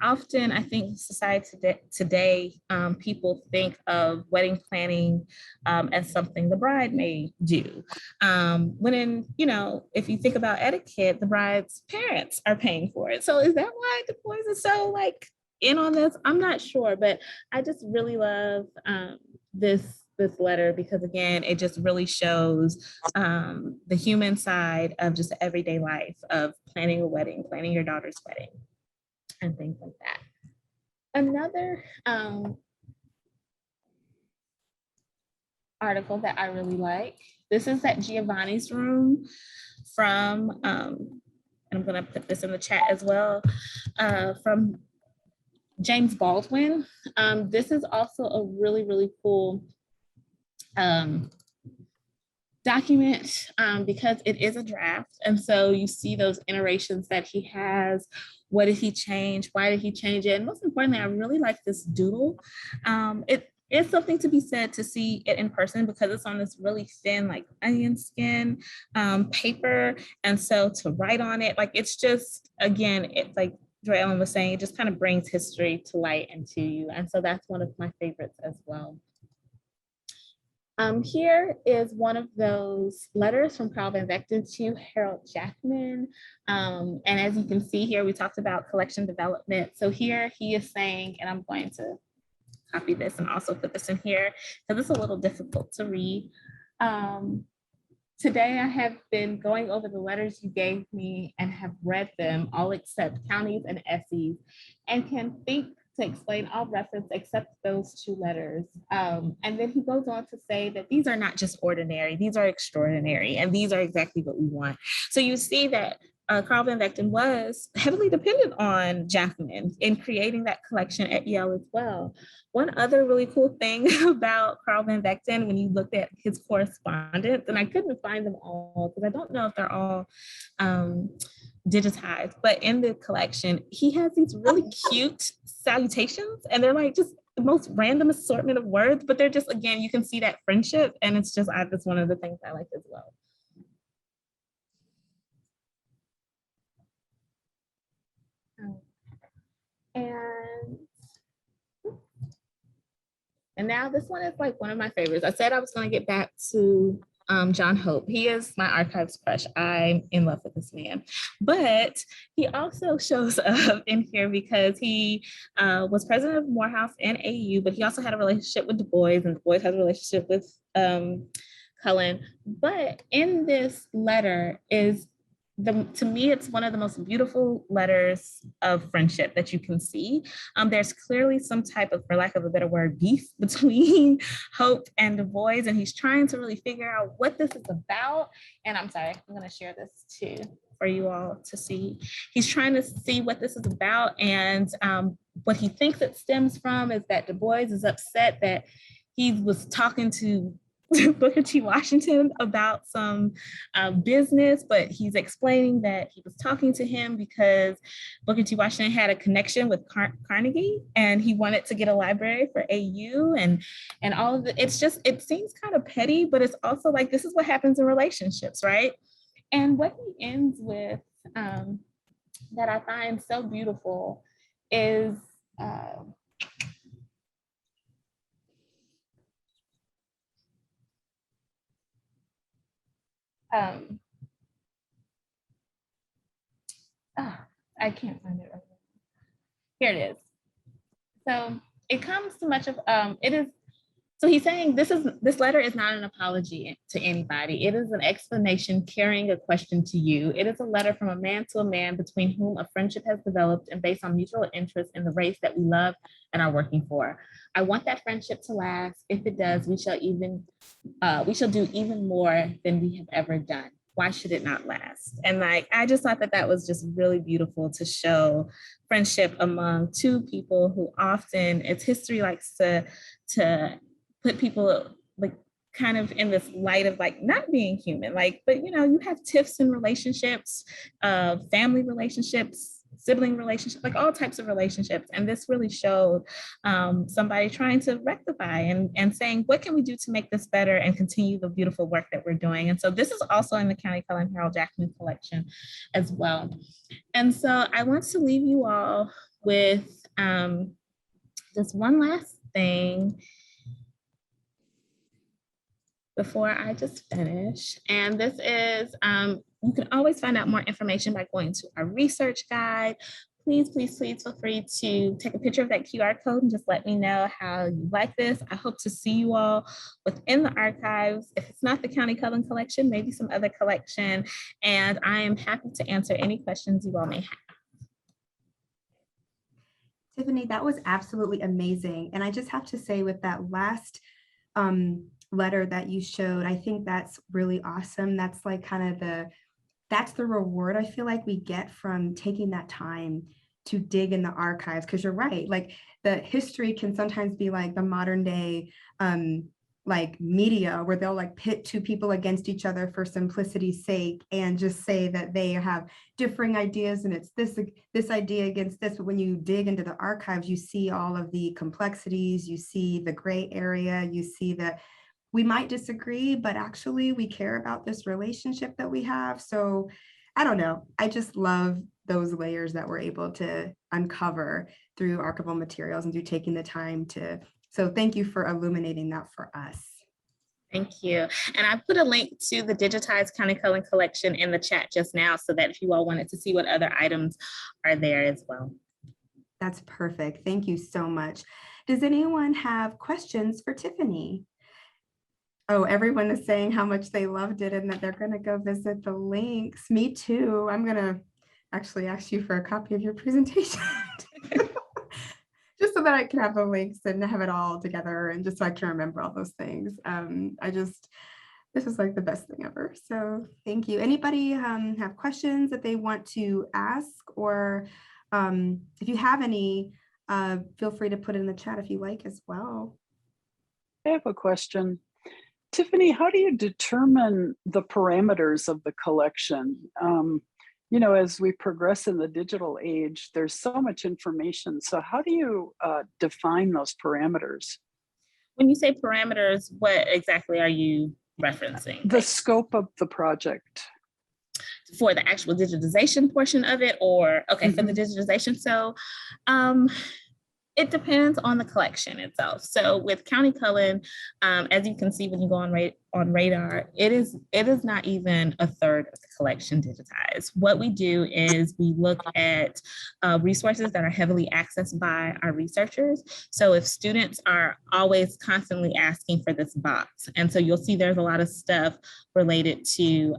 often I think society today, people think of wedding planning as something the bride may do. When in, you know, if you think about etiquette, the bride's parents are paying for it. So is that why Du Bois is so like in on this? I'm not sure, but I just really love this letter because again, it just really shows the human side of just everyday life of planning a wedding, planning your daughter's wedding, and things like that. Another article that I really like, this is at Giovanni's room from, and I'm gonna put this in the chat as well, from James Baldwin. This is also a really, really cool document because it is a draft. And so you see those iterations that he has. What did he change? Why did he change it? And most importantly, I really like this doodle. It is something to be said to see it in person because it's on this really thin, like onion skin paper. And so to write on it, like it's just, again, it's like Joy Ellen was saying, it just kind of brings history to light and to you. And so that's one of my favorites as well. Here is one of those letters from Carlton Victon to Harold Jackman. And as you can see here, we talked about collection development. So here he is saying, and I'm going to copy this and also put this in here because it's a little difficult to read. Today I have been going over the letters you gave me and have read them all except counties and essays and can think to explain all reference except those 2 letters. And then he goes on to say that these are not just ordinary, these are extraordinary, and these are exactly what we want. So you see that Carlton Victon was heavily dependent on Jackman in creating that collection at Yale as well. One other really cool thing about Carlton Victon, when you looked at his correspondence, and I couldn't find them all because I don't know if they're all digitized, but in the collection, he has these really cute salutations and they're like just the most random assortment of words, but they're just, again, you can see that friendship and it's just, that's one of the things I like as well. And now this one is like one of my favorites. I said I was going to get back to John Hope. He is my archives crush. I'm in love with this man. But he also shows up in here because he was president of Morehouse and AU, but he also had a relationship with Du Bois, and Du Bois has a relationship with Cullen. But in this letter is to me, it's one of the most beautiful letters of friendship that you can see. There's clearly some type of, for lack of a better word, beef between Hope and Du Bois, and he's trying to really figure out what this is about. And I'm sorry, I'm going to share this too for you all to see. He's trying to see what this is about, and what he thinks it stems from is that Du Bois is upset that he was talking to Booker T. Washington about some business, but he's explaining that he was talking to him because Booker T. Washington had a connection with Carnegie and he wanted to get a library for AU and all of it. It's just, it seems kind of petty, but it's also like, this is what happens in relationships, right? And what he ends with that I find so beautiful is I can't find it right now. Here it is. So it comes to much of it is. So he's saying this letter is not an apology to anybody. It is an explanation carrying a question to you. It is a letter from a man to a man between whom a friendship has developed and based on mutual interest in the race that we love and are working for. I want that friendship to last. If it does, we shall do even more than we have ever done. Why should it not last? And like, I just thought that was just really beautiful to show friendship among two people who often, it's history likes to put people like kind of in this light of like not being human, like, but you know, you have tiffs in relationships, family relationships, sibling relationships, like all types of relationships. And this really showed somebody trying to rectify and saying, what can we do to make this better and continue the beautiful work that we're doing? And so this is also in the Countee Cullen Harold Jackman collection as well. And so I want to leave you all with just one last thing before I just finish. And this is, you can always find out more information by going to our research guide. Please, please, please feel free to take a picture of that QR code and just let me know how you like this. I hope to see you all within the archives. If it's not the Countee Cullen collection, maybe some other collection. And I am happy to answer any questions you all may have. Tiffany, that was absolutely amazing. And I just have to say, with that last letter that you showed, I think that's really awesome. That's like kind of that's the reward I feel like we get from taking that time to dig in the archives. Because you're right, like the history can sometimes be like the modern day like media, where they'll like pit two people against each other for simplicity's sake and just say that they have differing ideas and it's this idea against this. But when you dig into the archives, you see all of the complexities, you see the gray area, you see that we might disagree, but actually we care about this relationship that we have. So I don't know, I just love those layers that we're able to uncover through archival materials and through taking the time to. So thank you for illuminating that for us. Thank you. And I put a link to the digitized Countee Cullen collection in the chat just now, so that if you all wanted to see what other items are there as well. That's perfect. Thank you so much. Does anyone have questions for Tiffany? Oh, everyone is saying how much they loved it and that they're going to go visit the links. Me too. I'm going to actually ask you for a copy of your presentation. Just so that I can have the links and have it all together and just so I can remember all those things. This is like the best thing ever. So thank you. Anybody have questions that they want to ask, or if you have any, feel free to put it in the chat if you like as well. I have a question. Tiffany, how do you determine the parameters of the collection? You know, as we progress in the digital age, there's so much information. So how do you define those parameters? When you say parameters, what exactly are you referencing? The scope of the project. For the actual digitization portion of it, or, okay, for the digitization. So it depends on the collection itself. So with Countee Cullen, as you can see when you go on Radar, it is not even a third of the collection digitized. What we do is we look at resources that are heavily accessed by our researchers. So if students are always constantly asking for this box, and so you'll see there's a lot of stuff related to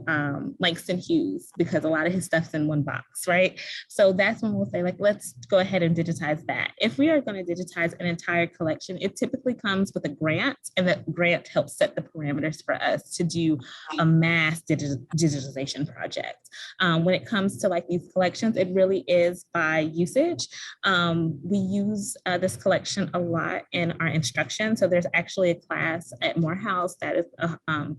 Langston Hughes, because a lot of his stuff's in one box, right? So that's when we'll say, like, let's go ahead and digitize that. If we are going to digitize an entire collection, it typically comes with a grant, and that grant helps set the parameters for us to do a mass digitization project. When it comes to like these collections, it really is by usage. We use this collection a lot in our instruction. So there's actually a class at Morehouse that is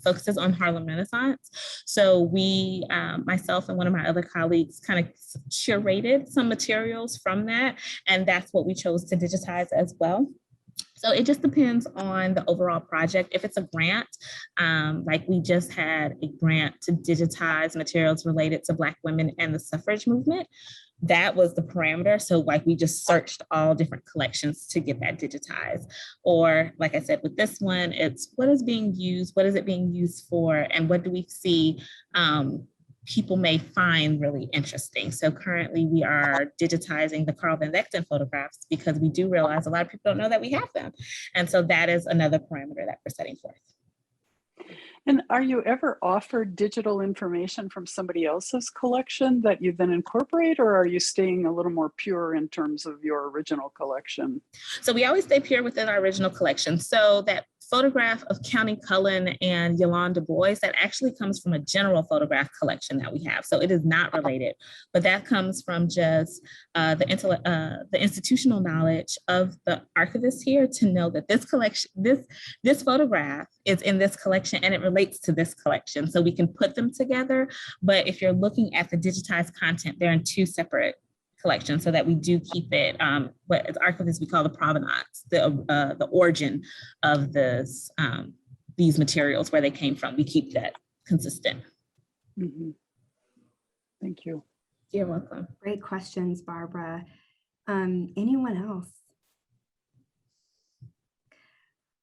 focuses on Harlem Renaissance. So we, myself and one of my other colleagues, kind of curated some materials from that, and that's what we chose to digitize as well. So it just depends on the overall project. If it's a grant, like we just had a grant to digitize materials related to Black women and the suffrage movement, that was the parameter. So like we just searched all different collections to get that digitized. Or like I said, with this one, it's what is being used, what is it being used for, and what do we see people may find really interesting. So currently we are digitizing the Carlton Victon photographs, because we do realize a lot of people don't know that we have them. And so that is another parameter that we're setting forth. And are you ever offered digital information from somebody else's collection that you then incorporate, or are you staying a little more pure in terms of your original collection? So we always stay pure within our original collection. So that photograph of Countee Cullen and Yolande Du Bois, that actually comes from a general photograph collection that we have. So it is not related, but that comes from just the institutional knowledge of the archivist here to know that this collection, this photograph is in this collection and it relates to this collection. So we can put them together. But if you're looking at the digitized content, they're in two separate collection so that we do keep it, what as archivists we call the provenance, the origin of this, these materials, where they came from. We keep that consistent. Mhm. Thank you. You're welcome. Great questions, Barbara. Anyone else?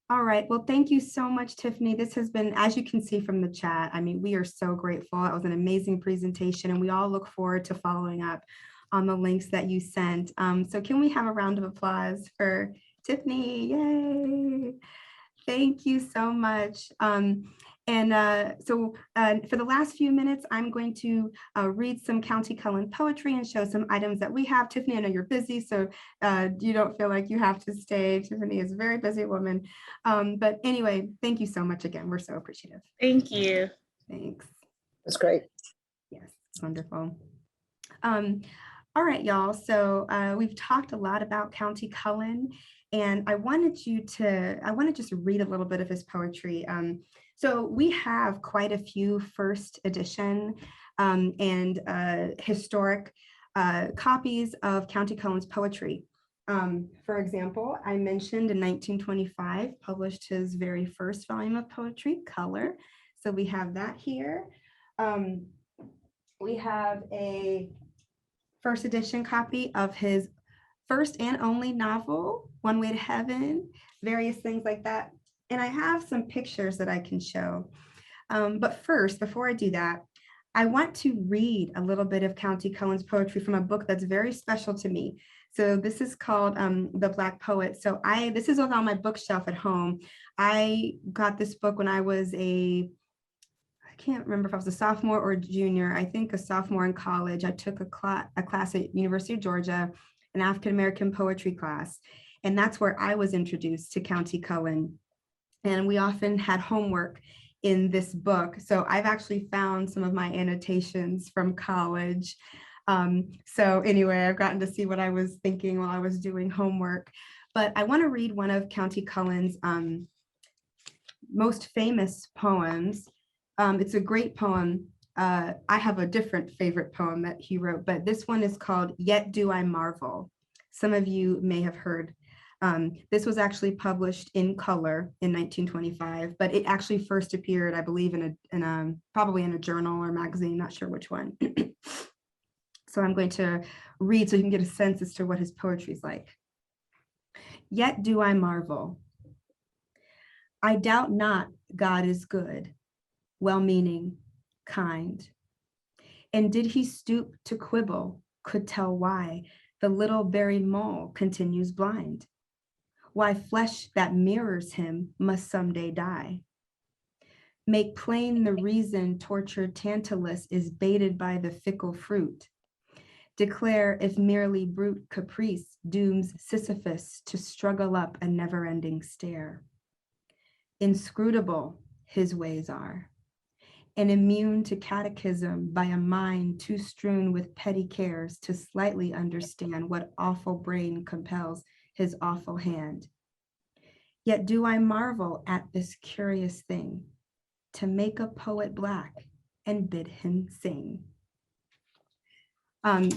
All right, well, thank you so much, Tiffany. This has been, as you can see from the chat, I mean, we are so grateful. It was an amazing presentation, and we all look forward to following up on the links that you sent. So can we have a round of applause for Tiffany? Yay! Thank you so much. So for the last few minutes, I'm going to read some Countee Cullen poetry and show some items that we have. Tiffany, I know you're busy, so you don't feel like you have to stay. Tiffany is a very busy woman. But anyway, thank you so much again. We're so appreciative. Thank you. Thanks. That's great. Yes, it's wonderful. All right, y'all. So we've talked a lot about Countee Cullen, and I wanted to just read a little bit of his poetry. So we have quite a few first edition and historic copies of Countee Cullen's poetry. For example, I mentioned in 1925, published his very first volume of poetry, Color. So we have that here. We have a first edition copy of his first and only novel, One Way to Heaven, various things like that. And I have some pictures that I can show. But first, before I do that, I want to read a little bit of Countee Cullen's poetry from a book that's very special to me. So this is called The Black Poet. So this is on my bookshelf at home. I got this book when I was I can't remember if I was a sophomore or junior, I think a sophomore in college. I took a class at University of Georgia, an African-American poetry class. And that's where I was introduced to Countee Cullen. And we often had homework in this book. So I've actually found some of my annotations from college. So anyway, I've gotten to see what I was thinking while I was doing homework. But I want to read one of Countee Cullen's most famous poems. It's a great poem. I have a different favorite poem that he wrote, but this one is called Yet Do I Marvel. Some of you may have heard. This was actually published in color in 1925, but it actually first appeared, I believe, probably in a journal or magazine, not sure which one. So I'm going to read so you can get a sense as to what his poetry is like. Yet do I marvel. I doubt not God is good, well-meaning, kind. And did he stoop to quibble, could tell why the little buried mole continues blind? Why flesh that mirrors him must someday die? Make plain the reason tortured Tantalus is baited by the fickle fruit. Declare if merely brute caprice dooms Sisyphus to struggle up a never-ending stair. Inscrutable his ways are, and immune to catechism by a mind too strewn with petty cares to slightly understand what awful brain compels his awful hand. Yet do I marvel at this curious thing, to make a poet black and bid him sing.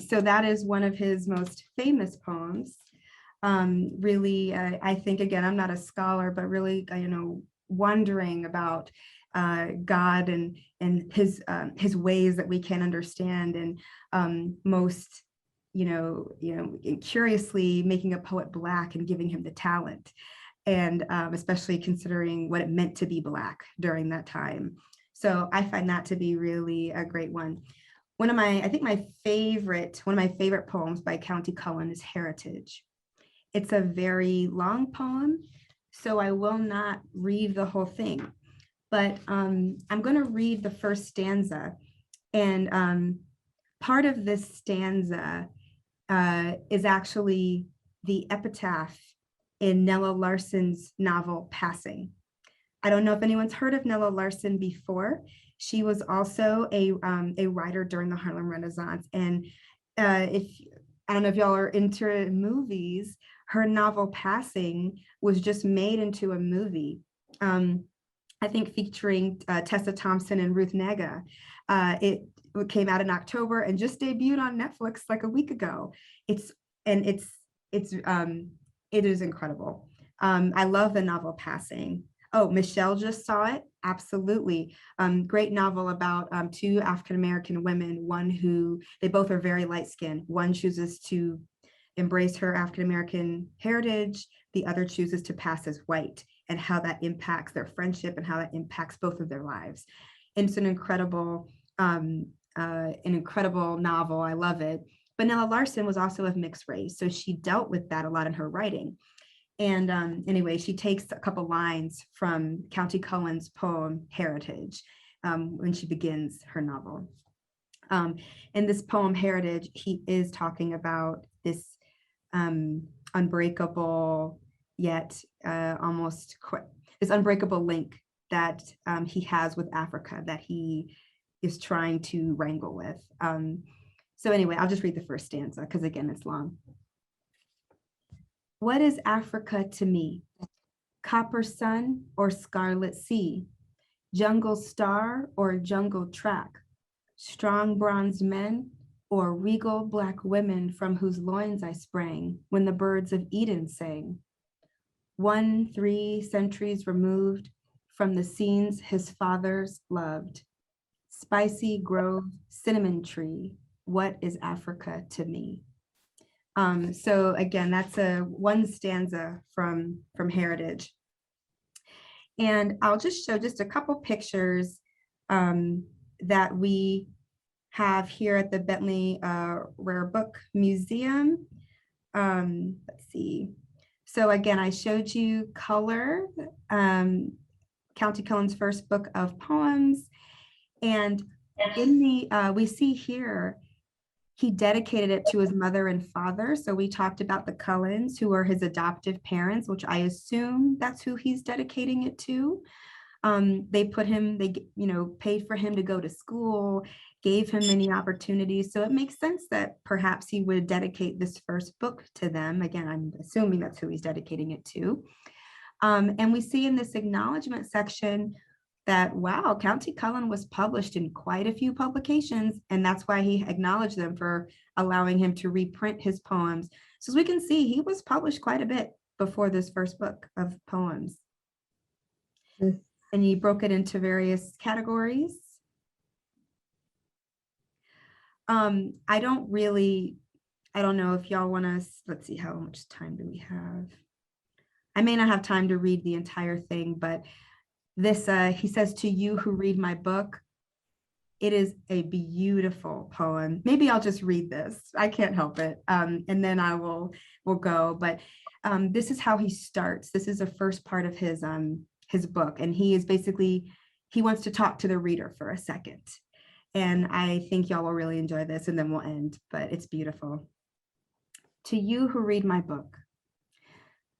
So that is one of his most famous poems. Really, I think, again, I'm not a scholar, but really, wondering about God and his ways that we can understand, and most, curiously making a poet black and giving him the talent, and especially considering what it meant to be black during that time. So I find that to be really a great one. One of my favorite poems by Countee Cullen is Heritage. It's a very long poem, so I will not read the whole thing, but I'm going to read the first stanza. And part of this stanza is actually the epitaph in Nella Larsen's novel, Passing. I don't know if anyone's heard of Nella Larsen before. She was also a writer during the Harlem Renaissance. And I don't know if y'all are into movies, her novel Passing was just made into a movie. I think featuring Tessa Thompson and Ruth Nega. It came out in October and just debuted on Netflix like a week ago. It is incredible. I love the novel Passing. Oh, Michelle just saw it. Absolutely. Great novel about two African-American women, one who, they both are very light-skinned. One chooses to embrace her African-American heritage. The other chooses to pass as white, and how that impacts their friendship and how that impacts both of their lives. And it's an incredible novel. I love it. But Nella Larson was also of mixed race, so she dealt with that a lot in her writing. And anyway, she takes a couple lines from Countee Cullen's poem Heritage when she begins her novel. In this poem Heritage, he is talking about this unbreakable yet this unbreakable link that he has with Africa that he is trying to wrangle with. So anyway, I'll just read the first stanza because again, it's long. What is Africa to me? Copper sun or scarlet sea? Jungle star or jungle track? Strong bronzed men or regal black women from whose loins I sprang when the birds of Eden sang? 3 centuries removed from the scenes his fathers loved. Spicy grove, cinnamon tree, what is Africa to me? So again, that's one stanza from Heritage. And I'll just show just a couple pictures that we have here at the Bentley Rare Book Museum. Let's see. So again, I showed you Color, Countee Cullen's first book of poems. And in the, we see here, he dedicated it to his mother and father. So we talked about the Cullens, who are his adoptive parents, which I assume that's who he's dedicating it to. They put him, paid for him to go to school, gave him many opportunities. So it makes sense that perhaps he would dedicate this first book to them. Again, I'm assuming that's who he's dedicating it to. And we see in this acknowledgement section that, wow, Countee Cullen was published in quite a few publications, and that's why he acknowledged them for allowing him to reprint his poems. So as we can see, he was published quite a bit before this first book of poems. And he broke it into various categories. I don't know if y'all want to, let's see, how much time do we have? I may not have time to read the entire thing, but this, he says, to you who read my book, it is a beautiful poem. Maybe I'll just read this. I can't help it. And then I will go. But this is how he starts. This is the first part of his book. And he is basically, he wants to talk to the reader for a second. And I think y'all will really enjoy this, and then we'll end, but it's beautiful. To you who read my book,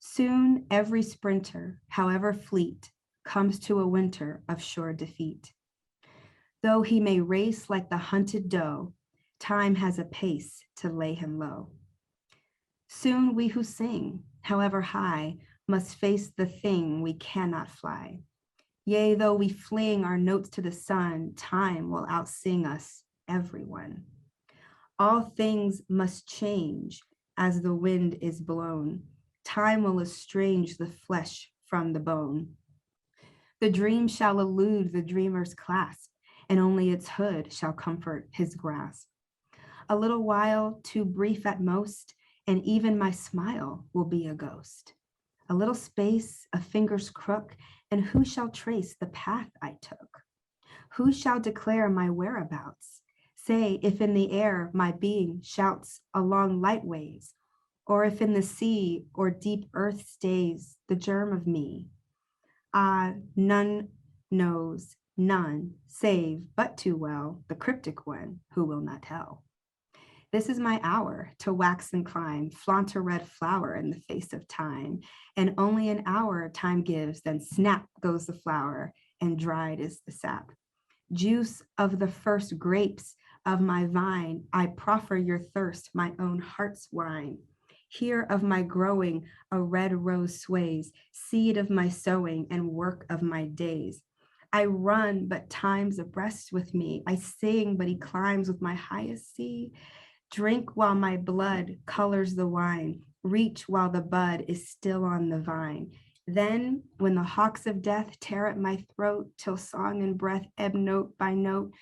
soon every sprinter, however fleet, comes to a winter of sure defeat. Though he may race like the hunted doe, time has a pace to lay him low. Soon we who sing, however high, must face the thing we cannot fly. Yea, though we fling our notes to the sun, time will outsing us, everyone. All things must change as the wind is blown. Time will estrange the flesh from the bone. The dream shall elude the dreamer's clasp, and only its hood shall comfort his grasp. A little while, too brief at most, and even my smile will be a ghost. A little space, a finger's crook, and who shall trace the path I took? Who shall declare my whereabouts? Say if in the air my being shouts along light ways, or if in the sea or deep earth stays the germ of me. Ah, none knows, none, save but too well the cryptic one who will not tell. This is my hour to wax and climb, flaunt a red flower in the face of time, and only an hour time gives, then snap goes the flower, and dried is the sap. Juice of the first grapes of my vine, I proffer your thirst, my own heart's wine. Here of my growing, a red rose sways, seed of my sowing and work of my days. I run, but time's abreast with me. I sing, but he climbs with my highest sea. Drink while my blood colors the wine. Reach while the bud is still on the vine. Then, when the hawks of death tear at my throat, till song and breath ebb note by note,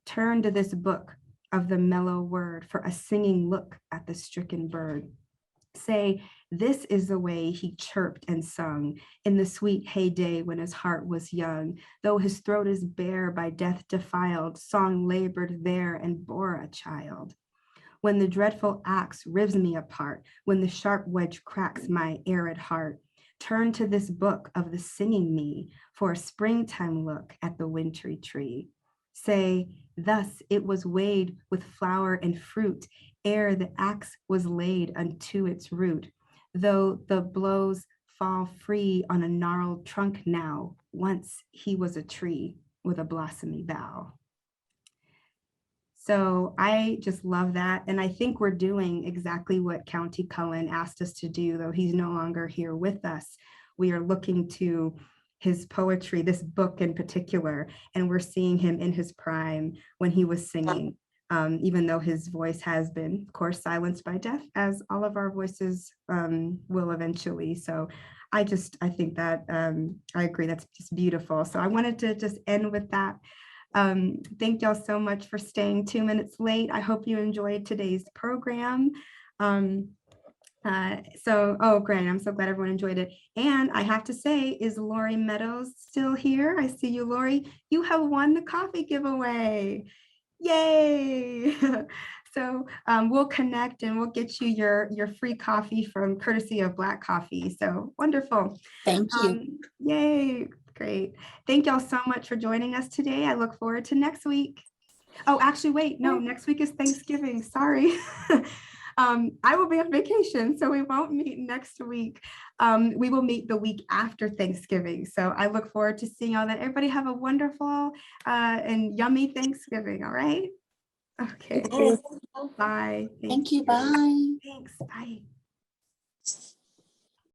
turn to this book of the mellow word for a singing look at the stricken bird. Say, this is the way he chirped and sung in the sweet heyday when his heart was young. Though his throat is bare by death defiled, song labored there and bore a child. When the dreadful axe rives me apart, when the sharp wedge cracks my arid heart, turn to this book of the singing me for a springtime look at the wintry tree. Say, thus it was weighed with flower and fruit, ere the axe was laid unto its root. Though the blows fall free on a gnarled trunk now, once he was a tree with a blossomy bough. So I just love that. And I think we're doing exactly what Countee Cullen asked us to do, though he's no longer here with us. We are looking to his poetry, this book in particular, and we're seeing him in his prime when he was singing, even though his voice has been, of course, silenced by death, as all of our voices will eventually. So I think that I agree, that's just beautiful. So I wanted to just end with that. Thank y'all so much for staying 2 minutes late. I hope you enjoyed today's program. Oh, great. I'm so glad everyone enjoyed it. And I have to say, is Lori Meadows still here? I see you, Lori. You have won the coffee giveaway. Yay. So we'll connect and we'll get you your free coffee from courtesy of Black Coffee. So wonderful. Thank you. Yay. Great. Thank y'all so much for joining us today. I look forward to next week. Oh, actually, wait, no, next week is Thanksgiving. Sorry. I will be on vacation, so we won't meet next week. We will meet the week after Thanksgiving. So I look forward to seeing all that. Everybody have a wonderful and yummy Thanksgiving. All right. Okay. Bye. Thank you. Bye. Thanks. Bye.